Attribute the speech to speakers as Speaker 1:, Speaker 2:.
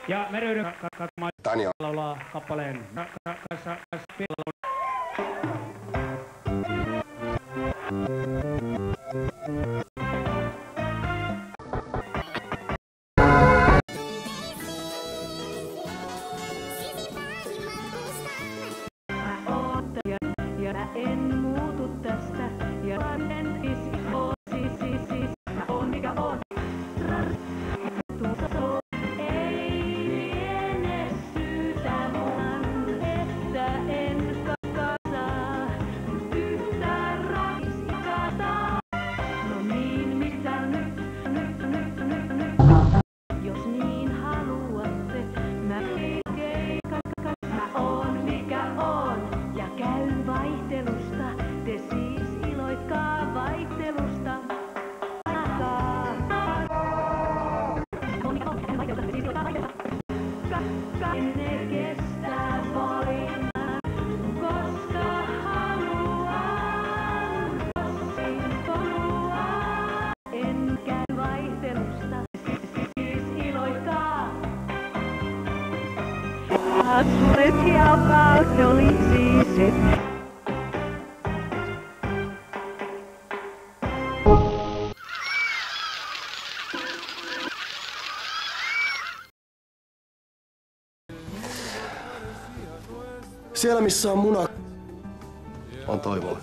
Speaker 1: Ja Mereydy
Speaker 2: Tanja
Speaker 1: laulaa kappaleen kanssa.
Speaker 3: Ja mä en muutu tästä ja en siis mä oon mikä on. Ei liene syytä mun, että en kasa yhtään raskata. No niin, mitä nyt? Jos niin haluatte, mä oon mikä on ja käyn vaihtelusta. Te siis iloitkaa vaihtelusta. Ne kestää voimaa, koska haluan. En käy vaihtelusta. Siis iloitkaa. Suuret ja valtiolliset.
Speaker 2: Siellä missä on muna on Toivola.